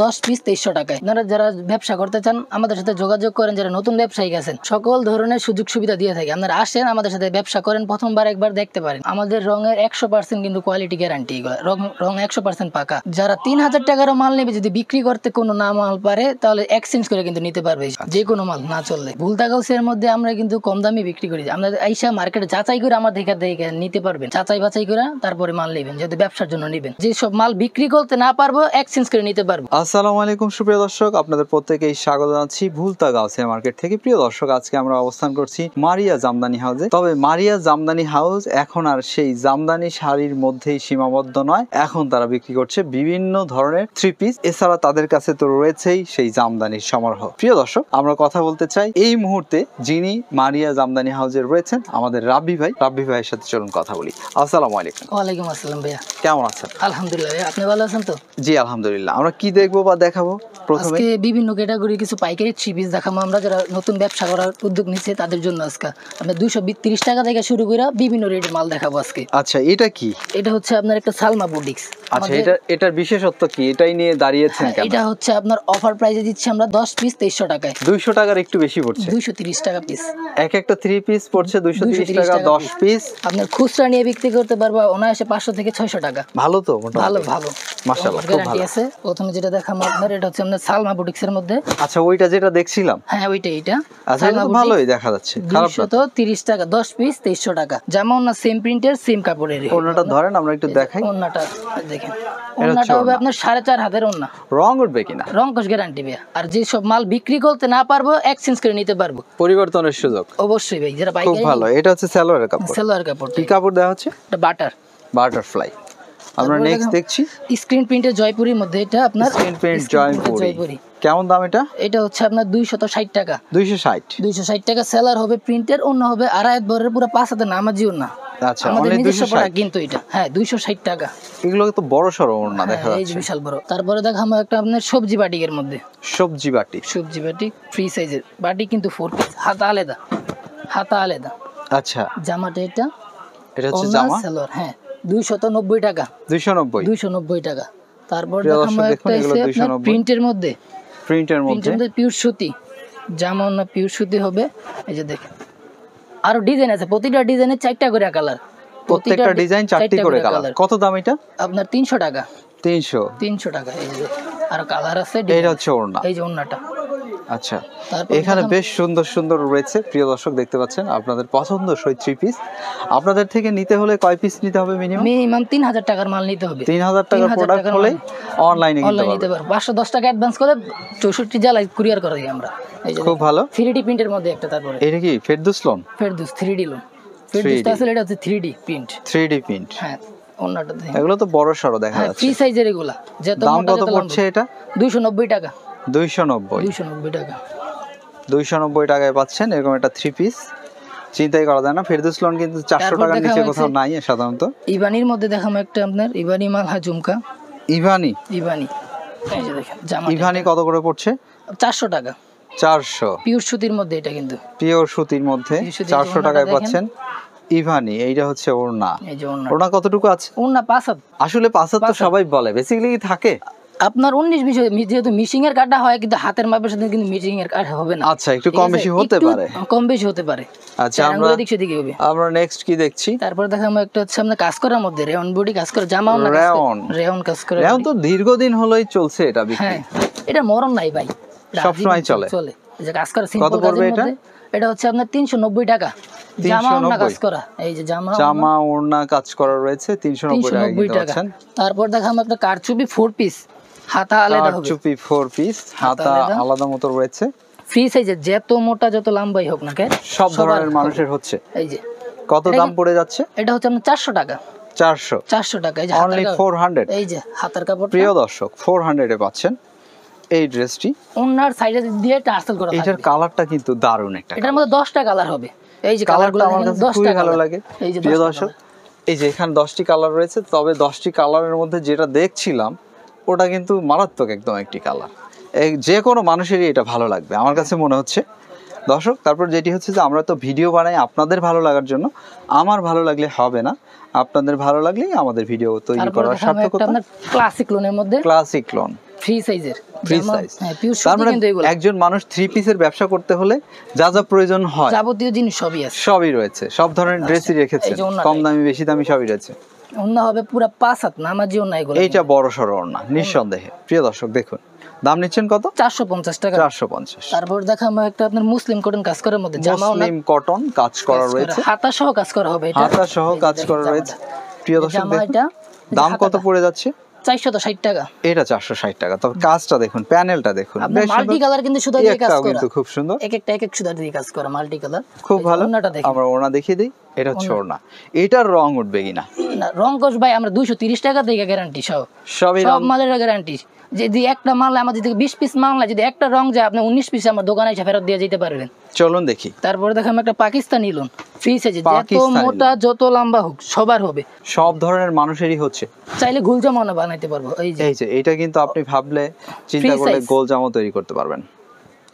10 piece 2300 টাকায়। আপনারা যারা ব্যবসা করতে চান আমাদের সাথে যোগাযোগ করেন, যারা নতুন ব্যবসায়ী আছেন সকল ধরনের সুযোগ সুবিধা দিয়ে থাকি। আপনারা আসেন আমাদের সাথে ব্যবসা করেন, প্রথমবার একবার দেখতে পারেন। আমাদের রঙের 100% কিন্তু কোয়ালিটি গ্যারান্টি, এগুলো রং 100% পাকা। যারা 3000 টাকার মাল নেবে, যদি বিক্রি করতে কোনো না মাল পারে তাহলে এক্সচেঞ্জ করে কিন্তু নিতে পারবে, যে কোনো মাল না চললে। ভুলতা গাউসের মধ্যে আমরা কিন্তু কম দামে বিক্রি করি। আপনাদের আইসা মার্কেটে যাচাই করে আমার দেখে নিতে পারবেন, যাচাই বাছাই করে তারপরে মাল নেবেন, যদি ব্যবসার জন্য নেবেন। যেসব মাল বিক্রি করতে না পারবো এক্সচেঞ্জ করে নিতে পারবো। আসসালামু আলাইকুম সুপ্রিয় দর্শক, আপনাদের প্রত্যেকেই স্বাগত জানাচ্ছি ভুলতা গাউসিয়া মার্কেট থেকে। প্রিয় দর্শক, আজকে আমরা অবস্থান করছি মারিয়া জামদানি হাউসে। তবে মারিয়া জামদানি হাউস এখন আর সেই জামদানি শাড়ির মধ্যেই সীমাবদ্ধ নয়, এখন তারা বিক্রি করছে বিভিন্ন ধরনের থ্রি পিস। এছাড়া তাদের কাছে তো রয়েছেই সেই জামদানির সমারোহ। প্রিয় দর্শক, আমরা কথা বলতে চাই এই মুহূর্তে যিনি মারিয়া জামদানি হাউসে রয়েছেন, আমাদের রাব্বি ভাই। রাব্বি ভাইয়ের সাথে চলুন কথা বলি। আসসালামু আলাইকুম। ওয়ালাইকুম আসসালাম ভাইয়া, কেমন আছেন? আলহামদুলিল্লাহ ভাইয়া, আপনি ভালো আছেন তো? জি আলহামদুলিল্লাহ। আমরা কি দেখবো বা দেখাবো? প্রথমে আজকে বিভিন্ন ক্যাটাগরি কিছু পাইকারি থ্রি পিস দেখাবো আমরা, যারা নতুন ব্যবসা করার উদ্যোগ নিচ্ছে তাদের জন্য। আজকে আমরা 230 টাকা থেকে শুরু করে বিভিন্ন রেটের মাল দেখাবো আজকে। আচ্ছা, এটা কি? এটা হচ্ছে আপনার একটা সালমা বুটিক্স। আচ্ছা, এটার বিশেষত্ব কি? এটাই নিয়ে দাঁড়িয়েছেন কেন? এটা হচ্ছে আপনার অফার প্রাইসে দিচ্ছি আমরা 10 পিস 2300 টাকায়। 200 টাকার একটু বেশি পড়ছে। 230 টাকা পিস। একটা থ্রি পিস পড়ছে 230 টাকা, 10 পিস। আপনার খুচরা নিয়ে বিক্রি করতে পারবো অনায়াসে 500 থেকে 600 টাকা। ভালো তো, ভালো ভালো মাশাআল্লাহ, খুব গ্যারান্টি ভালো আছে। প্রথমে যেটা দেখাবো আপনার, এটা হচ্ছে আপনার সালমা বুটিক্সের মধ্যে। আচ্ছা, ওইটা যেটা দেখছিলাম, হ্যাঁ ওইটা। আচ্ছা, এটা তো ভালোই দেখা যাচ্ছে, খারাপ না। 230 টাকা 10 পিস 2300 টাকা। যেমন না সেম প্রিন্টের সেম কাপড়ের। ওন্নাটা ধরেন, আমরা একটু দেখাই। ওন্নাটা দেখেন, ওন্নাটা হবে আপনার 4.5 হাতের ওন্না। রং উঠবে কিনা? রং কোশ গ্যারান্টি ভাই। আর যে সব মাল বিক্রি করতে না পারবো এক্সচেঞ্জ করে নিতে পারবো, পরিবর্তনের সুযোগ অবশ্যই ভাই। যারা খুব পাইকারি। ভালো। এটা হচ্ছে সালোয়ারের কাপড়। সালোয়ার কাপড়। কি কাপড় দেওয়া হচ্ছে? এটা বাটারফ্লাই। আমরা নেক্সট দেখছি স্ক্রিন প্রিন্টের জয়পুরীর মধ্যে। এটা আপনার স্ক্রিন প্রিন্ট জয়পুরি। কেমন দাম এটা? এটা হচ্ছে আপনার 260 টাকা। 260 টাকা সেলার হবে, প্রিন্টের অন্য হবে আড়াই বরের পুরো 5 হাতে নামাজি ওন্না। আচ্ছা, আমাদের অনলি নিজস্ব 260 প্রোডাক্ট কিন্তু এটা। হ্যাঁ 260 টাকা। এগুলো তো বড় সরো ওন্না দেখা এই যে যাচ্ছে। বিশাল বড়। তারপরে দেখাবো একটা আপনার সবজি বাটিকের মধ্যে। সবজি বাটিক ফ্রি সাইজের বাটিক, কিন্তু 4 পিস, হাতা আলাদা। আচ্ছা, জামাটা এটা হচ্ছে জামা সালোয়ার। হ্যাঁ 290 টাকা। 290 টাকা। তারপর দেখাবো একটা আছে আপনার প্রিন্টের মধ্যে পিওর সুতি। যেমন না পিওর সুতি হবে, এই যে দেখেন আরো ডিজাইন আছে। প্রতিটা ডিজাইনে 4টা করে কালার। প্রত্যেকটা ডিজাইন 4টি করে কালার। কত দাম এটা? আপনার 300 টাকা। 300 টাকা। এই যে আর কালার আছে। এটা হচ্ছে ওড়না। এই যে ওড়নাটা। আচ্ছা, এখানে বেশ সুন্দর সুন্দর রয়েছে। প্রিয় দর্শক, দেখতে পাচ্ছেন আপনাদের পছন্দসই থ্রি পিস। আপনাদের থেকে নিতে হলে কয় পিস নিতে হবে? মিনিমাম 3000 টাকার মাল নিতে হবে। 3000 টাকার প্রোডাক্ট হলে অনলাইনে নিতে পারবেন। 510 টাকা অ্যাডভান্স করে 64 জেলায় কুরিয়ার করে দিই আমরা। এই যে খুব ভালো। 3D প্রিন্টের মধ্যে একটা। তারপরে এটা কি Ferdous loan? 3D loan. Ferdous আসলে এটা হচ্ছে 3D প্রিন্ট। হ্যাঁ ওন্নাটা দেখেন, এগুলো তো বড় সরো দেখা যাচ্ছে। ফ্রি সাইজের এগুলা। দাম কত পড়ছে এটা? 290 টাকা। 290 টাকায় পাচ্ছেন এরকম একটা থ্রি পিস। চিন্তাই করা যায় না, ফেরদৌস লোন কিন্তু 400 টাকার নিচে কোথাও নাই সাধারণত। ইবানির মধ্যে দেখাবো একটা আপনার ইবানি মালহা ঝুমকা। ইবানি এই যে দেখেন জামা। ইবানি কত করে পড়ছে? 400 টাকা। 400 পিওর সুতির মধ্যে। এটা কিন্তু পিওর সুতির মধ্যে 400 টাকায় পাচ্ছেন ইভানি। এইটা হচ্ছে ওড়না। এই যে ওড়না কতটুকু আছে? ওড়না 5 হাত। আসলে 5 হাত তো সবাই বলে, বেসিক্যালি কি থাকে আপনার 19 বিষয়, যেহেতু মিশিং এর কাটা হয়, কিন্তু হাতের মাপের সাথে কিন্তু মিশিং এর কাটা হবে না। আচ্ছা, একটু কম বেশি হতে পারে। আচ্ছা, আমরা নেক্সট কি দেখছি? তারপর দেখাবো একটা হচ্ছে আপনার কাজ করার মধ্যে রেয়ন বডি কাজ করা জামা। রেয়ন কাজ করা। রেয়ন তো দীর্ঘদিন হলোই চলছে এটা বিক্রি। হ্যাঁ, এটা মরণ নাই ভাই, সব সময় চলে। এই যে কাজ করা সিম্পল। কত পড়বে এটা? এটা হচ্ছে আপনার 390 টাকা। জামা ওড়না কাজ করা। এই যে জামা ওড়না কাজ করা রয়েছে 390 টাকা। তারপর দেখাবো একটা কারচুপি 4 পিস, হাতা আলাদা হবে। কারচুপি 4 পিস, হাতা আলাদা মতো রয়েছে। ফ্রি সাইজের, যত মোটা যত লম্বাই হোক না কেন সব ধরনের মানুষের হচ্ছে। এই যে কত দাম পড়ে যাচ্ছে? এটা হচ্ছে আপনার 400 টাকা। 400 টাকা। এই যে অনলি 400। এই যে হাতার কাপড়। প্রিয় দর্শক, 400 এ পাচ্ছেন এই ড্রেসটি। ওনার সাইডে দিয়ে টার্সেল করা থাকবে। এটার কালারটা কিন্তু দারুণ একটা। এটার মধ্যে 10টা কালার হবে। এই যে কালারগুলো আমার কাছে খুবই ভালো লাগে। এই যে প্রিয় দর্শক, এই যে এখানে 10টি কালার রয়েছে। তবে 10টি কালারের মধ্যে যেটা দেখছিলাম ওটা কিন্তু মারাত্মক একদম একটি কালার। যে কোনো মানুষেরই এটা ভালো লাগবে আমার কাছে মনে হচ্ছে। দর্শক, তারপর যেটি হচ্ছে যে আমরা তো ভিডিও বানাই আপনাদের ভালো লাগার জন্য। আমার ভালো লাগলে হবে না, আপনাদের ভালো লাগলেই আমাদের ভিডিও তৈরি করার সার্থকতা। ক্লাসিক লোনের মধ্যে। ক্লাসিক লোন ফ্রি সাইজের, ফ্রি সাইজ। হ্যাঁ পিওর তার সুতি মানে কিন্তু এগুলো একজন মানুষ থ্রি পিসের ব্যবসা করতে হলে যা যা প্রয়োজন হয় যাবতীয় জিনিস সবই আছে। সবই রয়েছে, সব ধরনের ড্রেসই রেখেছেন, এই যে ওড়নাটা, কম দামি বেশি দামি সবই রয়েছে। ওন্না হবে পুরো 5 হাত নামাজি ওন্না এগুলো। এইটা বড় সড়ো ওড়না নিঃসন্দেহে। প্রিয় দর্শক দেখুন, দাম নিচ্ছেন কত? 450 টাকা। 450। তারপর দেখাবো একটা আপনার মুসলিম কটন কাজ করার মধ্যে জামা, মুসলিম কটন কাজ করা রয়েছে, হাতা সহ কাজ করা হবে এটা, হাতা সহ এই যে কাজ দেখেন করা জামাটা। রয়েছে। প্রিয় দর্শক জামা দেখুন, এটা দাম কত হাতাটা পড়ে যাচ্ছে? 460 টাকা। এটা 460 টাকা। তবে কাজটা দেখুন, প্যানেলটা দেখুন, আপনার বেশ মাল্টি সুন্দর। কালার কিন্তু সুতা দিয়ে কাজ একটাও করা, কিন্তু খুব সুন্দর, এক একটা এক এক সুতা দিয়ে কাজ করা মাল্টি কালার, খুব ভালো। ওন্নাটা দেখেন, আমরা ওড়না দেখিয়ে দিই, এটা হচ্ছে ওড়না। এটার রং উঠবে কিনা? না রং কোশ ভাই আমরা 230 টাকা থেকে গ্যারান্টি সহ, সবই সব রং মালের গ্যারান্টি। যদি একটা মাল আমাদের থেকে 20 পিস মাল না, যদি একটা রং যায় আপনি 19 পিস আমার দোকানে এসে ফেরত দিয়ে যেতে পারবেন। চলুন দেখি। তারপরে দেখাম একটা পাকিস্তানি লোন ফ্রি সাইজে, যত পাকিস্তানি মোটা যত লম্বা হোক সবার হবে, সব ধরনের মানুষেরই হচ্ছে। চাইলে গোল জামাও বানাইতে পারবো। এই যে এই যে এটা কিন্তু আপনি ভাবলে চিন্তা Free করলে size। গোল জামা তৈরি করতে পারবেন।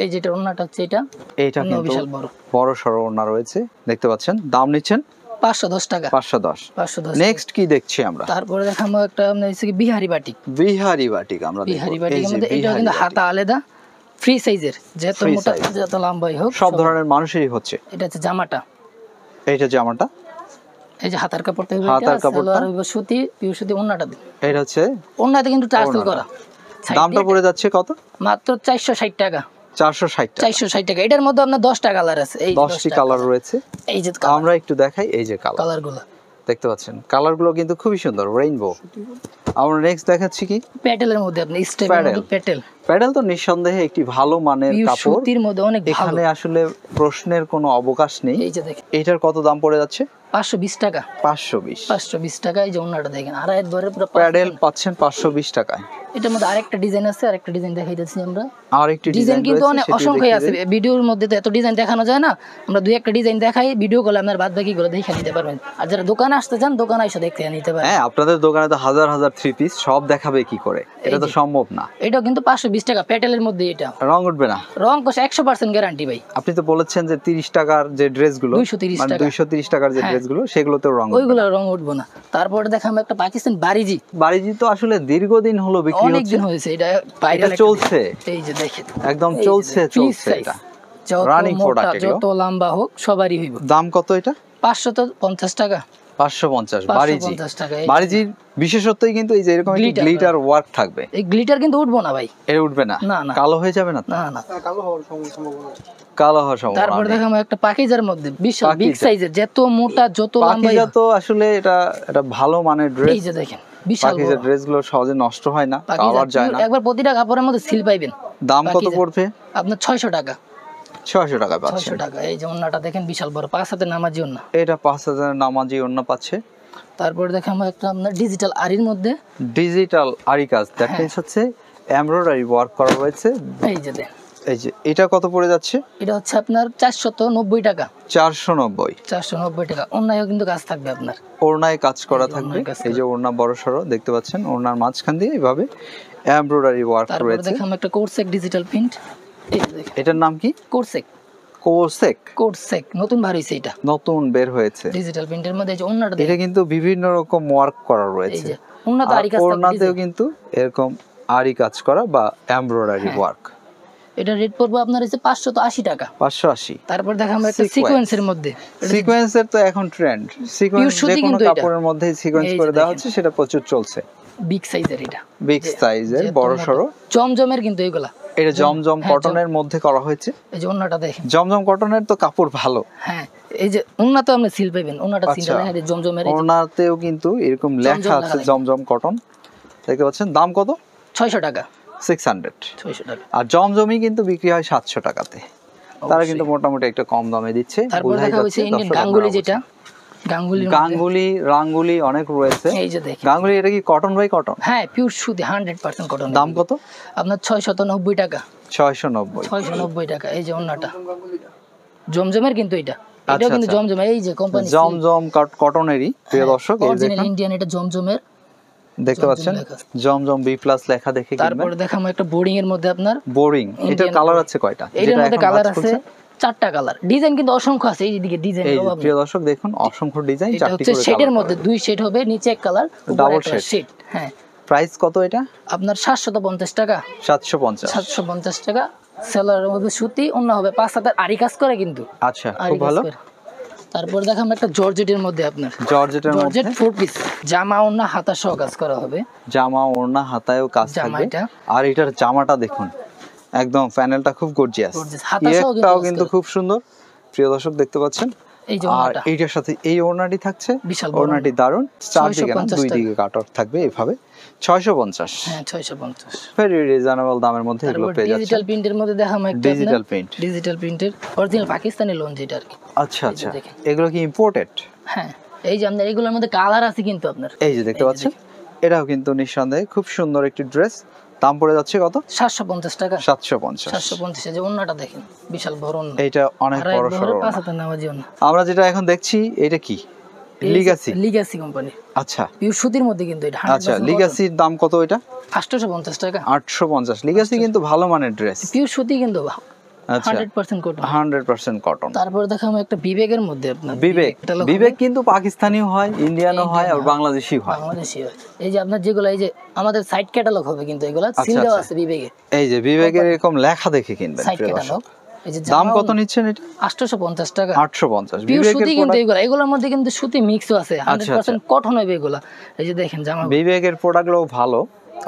এই যেটা ওন্নাটা হচ্ছে এটা, এইটা ওন্না কিন্তু বিশাল বড়, বড় সড়ো ওড়না রয়েছে, দেখতে পাচ্ছেন। দাম নিচ্ছেন 510 টাকা। 510। 510। নেক্সট কি দেখছি আমরা? তারপরে দেখাবো একটা আপনার হচ্ছে কি বিহারি বাটিক। বিহারি বাটিক আমরা দেখব। বিহারি এই বাটিকের যে মধ্যে এটা বিহারি কিন্তু বাটিক। হাতা আলাদা, ফ্রি সাইজের, যত Free মোটা size। যত লম্বাই হোক সব ধরনের মানুষেরই হচ্ছে। এটা হচ্ছে জামাটা, এইটা জামাটা, এই যে হাতার কাপড়টা হবে, হাতার এটা কাপড়টা। সালোয়ার হবে সুতি, পিওর সুতি। ওন্নাটা এটা হচ্ছে ওন্নাতে কিন্তু টার্সেল ওড়নাটা। করা। Side দামটা দিয়ে পড়ে যাচ্ছে কত? মাত্র 460 টাকা। 460 টাকা। 460 টাকা। এটার মধ্যে আপনার 10টা কালার আছে, এই 10টি কালার রয়েছে। এই যে আমরা একটু দেখাই, এই যে কালার কালার গুলো, দেখতে পাচ্ছেন, কালারগুলো কিন্তু খুবই সুন্দর, রেইনবো। আমরা নেক্সট দেখাচ্ছি কি? প্যাটেলের মধ্যে আপনি স্টেপ প্যাডেল। প্যাটেল, প্যাডেল তো নিঃসন্দেহে একটি ভালো মানের পিওর কাপড়, সুতির মধ্যে অনেক ভালো। এখানে আসলে প্রশ্নের কোনো অবকাশ নেই। এই যে দেখেন এটার কত দাম পড়ে যাচ্ছে? 520 টাকা। 520। 520 টাকা। এই যে ওন্নাটা দেখেন, আড়াই ধরে পুরো প্যাডেল পাচ্ছেন 520 টাকায়। এটার মধ্যে আরেকটা ডিজাইন আছে, আরেকটা ডিজাইন দেখাই দিচ্ছি আমরা। আর একটি ডিজাইন কিন্তু অনেক অসংখ্য আছে, ভিডিওর মধ্যে তো এত ডিজাইন দেখানো যায় না, আমরা দুই একটা ডিজাইন দেখাই, ভিডিও কলে আপনার বাদ বাকি গুলো দেখে নিতে পারবেন। আর যারা দোকানে আসতে চান দোকানে এসে দেখে নিতে পারেন। হ্যাঁ, আপনাদের দোকানে তো হাজার হাজার থ্রি পিস, সব দেখাবে কি করে? এটা তো যে। সম্ভব না। এটাও কিন্তু 520 টাকা প্যাটেলের মধ্যে। এটা রং উঠবে না? রং কোশ 100% গ্যারান্টি ভাই। আপনি তো বলেছেন যে 30 টাকার যে ড্রেসগুলো, 230 মানে টাকা। 230 টাকার যে হ্যাঁ। ড্রেসগুলো, সেগুলোতেও রং উঠবে না। ওইগুলো রং উঠবো না। তারপরে দেখাম একটা পাকিস্তান বারিজি, বাড়িজি তো আসলে দীর্ঘদিন হলো বিক্রি অনেক হচ্ছে, দিন হয়েছে এটা এটা ভাইরাল চলছে, এই যে দেখেন একদম এই যে চলছে দেখেন, চলছে free এটা। size, যত Running মোটা product এগুলো। যত লম্বা হোক সবারই হইব। দাম কত এটা? 550 টাকা। 550। বাড়িজি। 550 টাকা। বাড়িজির বিশেষত্বই কিন্তু এই যে এরকম একটি Glitter, গ্লিটার ওয়ার্ক থাকবে। এই গ্লিটার কিন্তু উঠবো না ভাই, এটা উঠবে না? না, না। কালো হয়ে যাবে না তো? না না। কালো হওয়ার সম্ভাবনা তারপর নেই। দেখাম একটা পাকিজার মধ্যে বিশাল বিগ পাকিজা। সাইজের, যত মোটা যত লম্বা। পাকিজা তো আসলে এটা এটা ভালো মানের ড্রেস। এই যে দেখেন বিশাল পাকিজার বড় ড্রেসগুলো সহজে নষ্ট হয় না, পাকিজা, কালার যায় না। একবার প্রতিটা কাপড়ের মধ্যে সিল পাইবেন। দাম কত পাকিজা। পড়বে? আপনার 600 টাকা। 600 টাকা পাচ্ছেন। 600 টাকা। এই যে ওন্নাটা দেখেন বিশাল বড়, 5 হাতে নামাজি ওন্না। এটা 5000 নামাজি ওড়না পাচ্ছে। তারপর দেখাম একটা আপনার ডিজিটাল আরির মধ্যে, ডিজিটাল আরি কাজ, দ্যাট মিন্স হচ্ছে এমব্রয়ডারি ওয়ার্ক করা রয়েছে। এই যে দেখেন এই যে এটা কত পড়ে যাচ্ছে? এটা হচ্ছে আপনার 490 টাকা। 490। 490 টাকা। অন্যায়ও কিন্তু কাজ থাকবে আপনার, ওড়নায় কাজ করা থাকবে। ওড়নায় কাজ এই যে ওড়না বড় সড়ো দেখতে পাচ্ছেন, ওড়নার মাঝখান দিয়ে এইভাবে এমব্রয়ডারি ওয়ার্ক তারপরে রয়েছে। দেখাম একটা কোর্সেক ডিজিটাল প্রিন্ট। এই যে দেখেন এটার নাম কি? কোর্সেক, কোসেক। কোর্সেক নতুন বার হইছে এটা, নতুন বের হয়েছে। ডিজিটাল প্রিন্টের মধ্যে। এই যে ওন্নাটা এটা দেখেন, কিন্তু বিভিন্ন রকম ওয়ার্ক করা এই রয়েছে। যে ওন্নাতে আর আরি কাজ থাকবে, ওড়নাতেও design। কিন্তু এরকম আরি কাজ করা বা এমব্রয়ডারি হ্যাঁ। ওয়ার্ক। এটা রেট পড়বে আপনার হচ্ছে 580 টাকা। 580। তারপর দেখাম একটা Sequence। সিকোয়েন্সের মধ্যে, সিকোয়েন্সের তো এখন ট্রেন্ড, সিকোয়েন্স যে সুতি কোনো কিন্তু এটা। কাপড়ের মধ্যে সিকোয়েন্স এই যে করে দেওয়া দেখেন। হচ্ছে, সেটা প্রচুর চলছে। বিগ সাইজের এটা, বিগ সাইজের যেহেতু বড় মোটা। সড়ো। জমজমের কিন্তু এগুলা। এটা জমজম হ্যাঁ, কটনের মধ্যে করা হয়েছে। এই যে ওন্নাটা দেখেন, জমজম কটনের তো কাপড় ভালো। হ্যাঁ এই যে ওন্নাতে আপনি সিল পাবেন, ওন্নাটা সিল আচ্ছা। দেখেন, এই জমজমের এই যে ওড়নাতেও কিন্তু এরকম লেখা আছে লেখা। জমজম কটন, দেখতে পাচ্ছেন। দাম কত? 600 টাকা। 600। 600 টাকা। আর জমজমই কিন্তু বিক্রি হয় 700 টাকাতে। তারা অবশ্যই। কিন্তু মোটামুটি একটা কম দামে দিচ্ছে। তারপর বোঝাই দেখা যাচ্ছে হয়েছে ইন্ডিয়ান দর্শক গাঙ্গুলি, আপনারা যেটা গাঙ্গুলির বুঝছেন। মধ্যে। গাঙ্গুলি রাঙ্গুলি অনেক রয়েছে। এই যে দেখেন, গাঙ্গুলি এটা কি কটন বাই কটন? হ্যাঁ পিওর সুতি 100% কটন। দাম কত? আপনার 690 টাকা। 690। 690 টাকা। এই যে ওন্নাটা জমজমের কিন্তু এটা, আচ্ছা, এটাও কিন্তু আচ্ছা। জমজমের, এই যে কোম্পানি জমজম কটনেরই। প্রিয় দর্শক এই অরিজিনাল দেখুন, ইন্ডিয়ান, এটা জমজমের। দেখতে পাচ্ছেন লেখা। জমজম বি প্লাস লেখা দেখে কিনবেন। তারপরে দেখাম একটা বোর্ডিং এর মধ্যে আপনার, বোরিং। এটার Indian কালার boring। আছে কয়টা? এটার যেটা মধ্যে এখন কালার কাজ আছে করছে? 4টা কালার, ডিজাইন কিন্তু অসংখ্য আছে। এইদিকে ডিজাইন এই যে প্রিয় দর্শক দেখুন, অসংখ্য ডিজাইন, এটা 4টি হচ্ছে করে শেডের কালার মধ্যে 2 শেড হবে, নিচে এক কালার, Double উপরে একটা shade। শেড। হ্যাঁ প্রাইস কত এটা? আপনার 750 টাকা। 750। 750 টাকা। সেলারের মধ্যে সুতি, অন্য হবে 5 হাতের আরি কাজ করে কিন্তু। আচ্ছা, আরি খুব কাজ ভালো। করে। তারপর দেখাম একটা জর্জেটের মধ্যে আপনার জর্জেটের জর্জেট মধ্যে 4 পিস, জামা ওড়না হাতা সহ কাজ করা হবে। জামা ওড়না হাতায়ও কাজ জামা থাকবে। এটা। আর এটার জামাটা দেখুন, একদম প্যানেলটা খুব গর্জিয়াস। Gorgeous, হাতা সহ কিন্তু ইয়েটাও কাজ কিন্তু করা। খুব সুন্দর, প্রিয় দর্শক দেখতে পাচ্ছেন। এই যে আর ওড়নাটা এইটার সাথে এই ওড়নাটি থাকছে, বিশাল বড় ওড়নাটি দারুণ, চারদিকে না 650 দুই টাকা। দিকে কাটওয়ার্ক থাকবে এভাবে। 650। হ্যাঁ 650। ভেরি রিজনেবল দামের মধ্যে এগুলো তারপর পেয়ে যাচ্ছে। ডিজিটাল প্রিন্টের মধ্যে দেখাম একটা ডিজিটাল প্রিন্ট। ডিজিটাল প্রিন্টের অরিজিনাল পাকিস্তানি লোন যেটা আর কি। আচ্ছা এই যে আচ্ছা, দেখেন। এগুলো কি ইম্পোর্টেড? হ্যাঁ এই যে আপনার এগুলোর মধ্যে কালার আছে কিন্তু আপনার। এই যে দেখতে পাচ্ছেন, এটাও কিন্তু নিঃসন্দেহে খুব সুন্দর একটি ড্রেস। দাম পড়ে যাচ্ছে কত? 750 টাকা। 750। 750। এই যে ওন্নাটা দেখেন, বিশাল বড় ওন্না। এইটা অনেক বড় সড়ো। 5 হাতের নামাজি ওন্না। আমরা যেটা এখন দেখছি এটা কি? লিগাসি। Legacy company. আচ্ছা পিওর সুতির মধ্যে কিন্তু এটা আচ্ছা, লিগাসির দাম কত এটা? 850 টাকা। 850। লিগাসি কিন্তু ভালো মানের ড্রেস। পিওর সুতি কিন্তু আচ্ছা, 100% কটন। 100% কটন। তারপর দেখাম একটা বিবেকের মধ্যে আপনার বিবেক। এটা হলো বিবেক কিন্তু পাকিস্তানিও হয়, ইন্ডিয়ানও হয়, আর বাংলাদেশিও হয়। বাংলাদেশি হয়। এই যে আপনার যেগুলো এই যে আমাদের সাইড ক্যাটালগ হবে কিন্তু এগুলো সিল দেওয়া আছে বিবেকে। এই যে বিবেকের এরকম লেখা দেখে কিনবেন সাইড প্রিয় ক্যাটালগ। দর্শক। এই যে দাম কত নিচ্ছেন এটা? 850 টাকা। 850। পিওর বিবেকের সুতি কিন্তু প্রোডাক্ট, এগুলোর মধ্যে কিন্তু সুতি মিক্সও আছে, 100% কটন হবে এগুলা। এই যে দেখেন জামা বিবেকের প্রোডাক্টগুলো ভালো।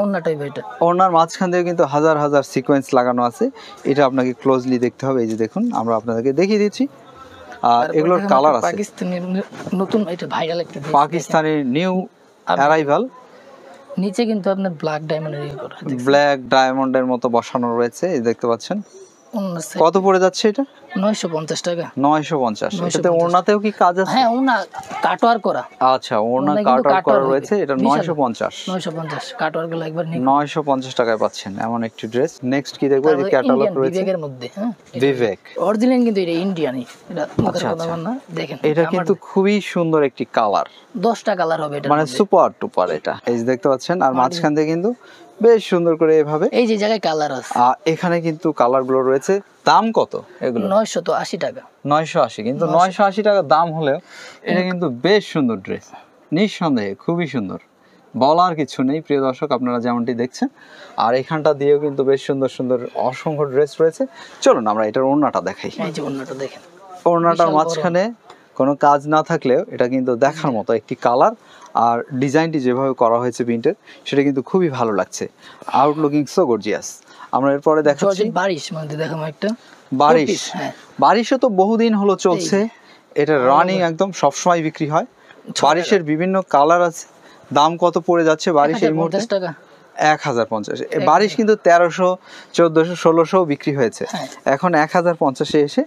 ওন্নাটাই এটা। ওনার মাঝখান দিয়ে কিন্তু হাজার হাজার সিকোয়েন্স লাগানো আছে, এটা আপনাকে ক্লোজলি দেখতে হবে। এই যে দেখুন, আমরা আপনাদেরকে দেখিয়ে দিচ্ছি। আর তারপর এগুলোর দেখেন কালার একটা আছে। পাকিস্তানি নতুন এটা ভাইরাল একটা dress পাকিস্তানি নিউ অ্যারাইভাল, দেখেন। নিচে কিন্তু আপনার ব্ল্যাক ডায়মন্ডের ইয়ে করা আছে। ব্ল্যাক ডায়মন্ডের মতো বসানো রয়েছে, এই দেখতে পাচ্ছেন। ওন্নার set কত পড়ে যাচ্ছে এটা? 950 টাকা। 950। 950 এটাতে ওড়নাতেও কি কাজ আছে? হ্যাঁ ওন্না কাটওয়ার করা। আচ্ছা, ওড়না ওড়না কিন্তু কাট করা কাটওয়ার রয়েছে, এটা বিশাল। 950। 950 কাটওয়ার গুলো একবার নিন। 950 টাকায় পাচ্ছেন এমন একটি ড্রেস। নেক্সট কি দেখবো? এই যে ক্যাটালগ রয়েছে বিবেকের মধ্যে, হ্যাঁ বিবেক। অরিজিনাল কিন্তু এটা ইন্ডিয়ানই। এটা মুখের আচ্ছা, কথা বল না, দেখেন এটা কিন্তু খুবই সুন্দর একটি কালার, 10টা কালার হবে এটা। মানে সুপার টুপার এটা। এই যে দেখতে পাচ্ছেন, আর মাঝখান দিয়ে কিন্তু বেশ সুন্দর করে এভাবে। এই যে জায়গায় কালার আছে। আর এখানে কিন্তু কালার গুলো রয়েছে। দাম কত এগুলো? 980 টাকা। 980। কিন্তু 980 টাকা দাম হলেও এটা কিন্তু বেশ সুন্দর ড্রেস, নিঃসন্দেহে খুবই সুন্দর, বলার কিছু নেই প্রিয় দর্শক, আপনারা যেমনটি দেখছেন। আর এখানটা দিয়েও কিন্তু বেশ সুন্দর সুন্দর অসংখ্য ড্রেস রয়েছে। চলুন আমরা এটার ওড়নাটা দেখাই। এই যে ওন্নাটা দেখেন, ওড়নাটার বিশাল বড়। মাঝখানে কোনো কাজ না থাকলেও এটা কিন্তু দেখার মতো একটি কালার, আর ডিজাইনটি যেভাবে করা হয়েছে প্রিন্টের, সেটা কিন্তু খুবই ভালো লাগছে। আউটলুকিং সো গর্জিয়াস। আমরা এরপরে দেখাচ্ছি জর্জেট বারিশ মধ্যে দেখাম একটা বারিশ। 4 piece, হ্যাঁ। বারিশও তো বহুদিন হলো চলছে, এটা রানিং একদম সবসময় বিক্রি হয়। বারিশের বিভিন্ন কালার আছে। দাম কত পড়ে যাচ্ছে বারিশ এই মুহূর্তে? 50 টাকা। 1050। বারিশ কিন্তু 1300, 1400, 1600 বিক্রি হয়েছে, হ্যাঁ। এখন 1050-এ এসে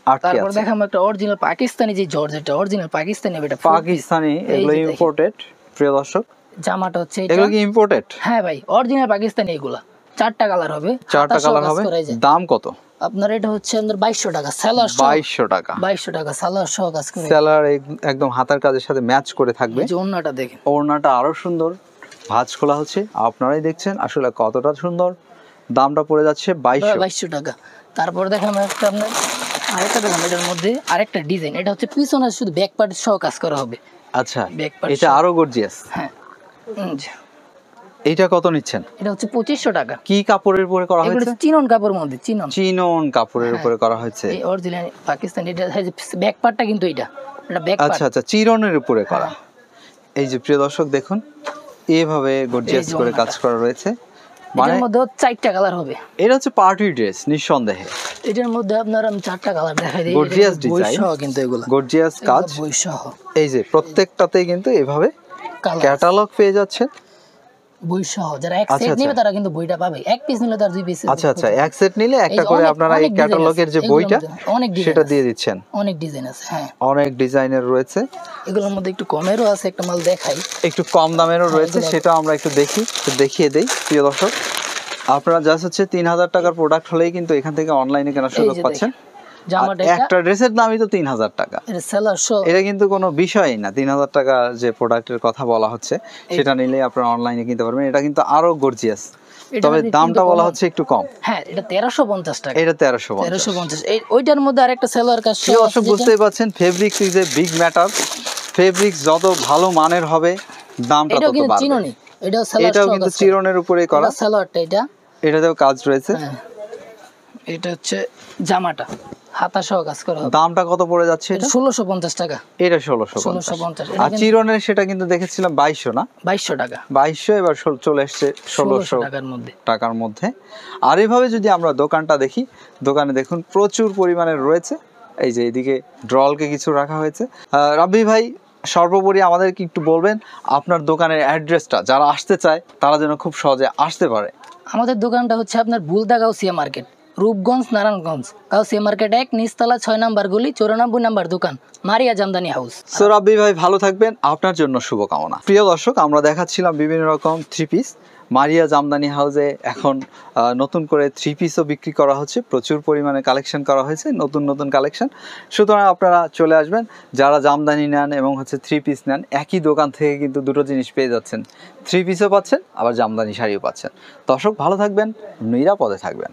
আটকে তারপর আছে। দেখাম একটা অরিজিনাল পাকিস্তানি যে জর্জেটটা, অরিজিনাল পাকিস্তানি এটা 4 piece। পাকিস্তানি, এই এগুলো যে দেখেন। ইম্পোর্টেড প্রিয় দর্শক। জামাটা হচ্ছে এটা। এগুলো কি ইম্পোর্টেড? হ্যাঁ ভাই, অরিজিনাল পাকিস্তানি এগুলা। 4টা কালার হবে, 4টা হাতা সহ কালার কাজ হবে। করা, এই যে। দাম কত? আপনার এটা হচ্ছে আমাদের 2200 টাকা সেলার সহ। 2200 টাকা। 2200 টাকা সেলার সহ কাজ করে। সেলার একদম হাতার কাজের সাথে ম্যাচ করে থাকবে। এই যে ওন্নাটা দেখেন, ওড়নাটা আরো সুন্দর, ভাঁজ খোলা হচ্ছে, আপনারাই দেখছেন আসলে কতটা সুন্দর। দামটা পড়ে যাচ্ছে 2200। 2200 টাকা। তারপর দেখাম একটা আপনার আরেকটা দেখাম, এটার মধ্যে আরেকটা ডিজাইন। এটা হচ্ছে পিছনে শুধু ব্যাক পার্ট সহ কাজ করা হবে। আচ্ছা, Back part এটা আরো গর্জিয়াস। হ্যাঁ জি। এইটা কত নিচ্ছেন? এটা হচ্ছে 2500 টাকা। কি কাপড়ের উপরে করা এগুলো হয়েছে? চিনন কাপড়ের মধ্যে, চিনন। চিনন কাপড়ের উপরে করা হয়েছে। এই অরিজিনাল পাকিস্তানি, এটা ব্যাক পার্টটা কিন্তু এটা ব্যাক পার্ট। আচ্ছা আচ্ছা, চিরনের উপরে করা। এই যে প্রিয় দর্শক দেখুন, এইভাবে গর্জিয়াস এই যে করে কাজ ওড়নাটা। করা রয়েছে। মানে এটার মধ্যে 4টা কালার হবে। এটা হচ্ছে পার্টি ড্রেস নিঃসন্দেহে। এটার মধ্যে আপনার আমি 4টা কালার দেখাই দিই। Gorgeous এটা বই design, সহ কিন্তু এগুলো গর্জিয়াস কাজ। বই সহ এই যে প্রত্যেকটাতেই কিন্তু এভাবে কালার, ক্যাটালগ পেয়ে যাচ্ছে। বই সহ যারা এক আচ্ছা, সেট আচ্ছা। নেবে তারা কিন্তু বইটা পাবে। এক পিস নিলে তার 2 পিস। আচ্ছা আচ্ছা, এক সেট নিলে একটা এই যে করে অনেক- আপনারা এই অনেক design ক্যাটালগের আছে। যে এগুলোর বইটা, মধ্যে অনেক design সেটা আছে। দিয়ে দিচ্ছেন। অনেক ডিজাইন আছে, হ্যাঁ। অনেক ডিজাইনের রয়েছে, এগুলোর মধ্যে একটু কমেরও আছে, একটা মাল দেখাই। একটু কম দামেরও রয়েছে, এগুলো- সেটা আমরা একটু দেখি, একটু দেখিয়ে দেই প্রিয় দর্শক। আপনারা জাস্ট হচ্ছে 3000 টাকার প্রোডাক্ট হলেই কিন্তু এখান থেকে অনলাইনে কেনার এই সুযোগ যে পাচ্ছেন। দেখেন, জামাটা আর একটা ড্রেসের দামই তো 3000 টাকা। এটা সেলার সহ। এটা কিন্তু কোনো বিষয়ই না। 3000 টাকা যে প্রোডাক্টের কথা বলা হচ্ছে, সেটা নিলেই আপনারা অনলাইনে কিনতে পারবেন। এটা কিন্তু আরো গর্জিয়াস, এটা তবে কিন্তু দামটা বলা কম। হচ্ছে একটু কম। হ্যাঁ, এটা 1350 টাকা। এটা 1350। 1350। এই ওইটার মধ্যে আরেকটা সেলার কাজ প্রিয় দর্শক বুঝতেই পাচ্ছেন, fabrics is a big matter. Fabrics যত ভালো মানের হবে, দামটা এটাও তত কিন্তু বাড়বে। চিননি, এটাও সালোয়ার এটাও কিন্তু চিরনের উপরেই করা, সালোয়ারটা এটাতেও কাজ রয়েছে। হ্যাঁ, এটা হচ্ছে জামাটা হাতা সহ কাজ করা হবে। দামটা কত পড়ে যাচ্ছে এটা? 1650 টাকা। এটা 1650। 1650। আর চিরনের সেটা কিন্তু দেখেছিলাম 2200 না? 2200 টাকা। 2200, এবার চলে এসেছে 1600 টাকার মধ্যে। আর এভাবে যদি আমরা দোকানটা দেখি, দোকানে দেখুন প্রচুর পরিমাণে রয়েছে। এই যে এদিকে ড্রলকে কিছু রাখা হয়েছে। রাব্বি ভাই, সর্বোপরি আমাদেরকে একটু বলবেন আপনার দোকানের অ্যাড্রেসটা, যারা আসতে চায় তারা যেন খুব সহজে আসতে পারে। আমাদের দোকানটা হচ্ছে আপনার ভুলতা গাউসিয়া মার্কেট, রূপগঞ্জ, নারায়ণগঞ্জ। গাউসিয়া মার্কেট 1, নিচতলা 6 নাম্বার গলি, 94 নাম্বার দোকান, মারিয়া জামদানি হাউস। সো রাব্বি ভাই ভালো থাকবেন, আপনার জন্য শুভকামনা। প্রিয় দর্শক, আমরা দেখাচ্ছিলাম বিভিন্ন রকম 3 পিস। মারিয়া জামদানি হাউসে এখন নতুন করে 3 পিসও বিক্রি করা হচ্ছে, প্রচুর পরিমাণে কালেকশন করা হয়েছে, নতুন নতুন কালেকশন। সুতরাং আপনারা চলে আসবেন, যারা জামদানি নেন এবং 3 পিস নেন, একই দোকান থেকে কিন্তু দুটো জিনিস পেয়ে যাচ্ছেন, 3 পিসও পাচ্ছেন, আবার জামদানি শাড়িও পাচ্ছেন। দর্শক ভালো থাকবেন, নিরাপদে থাকবেন।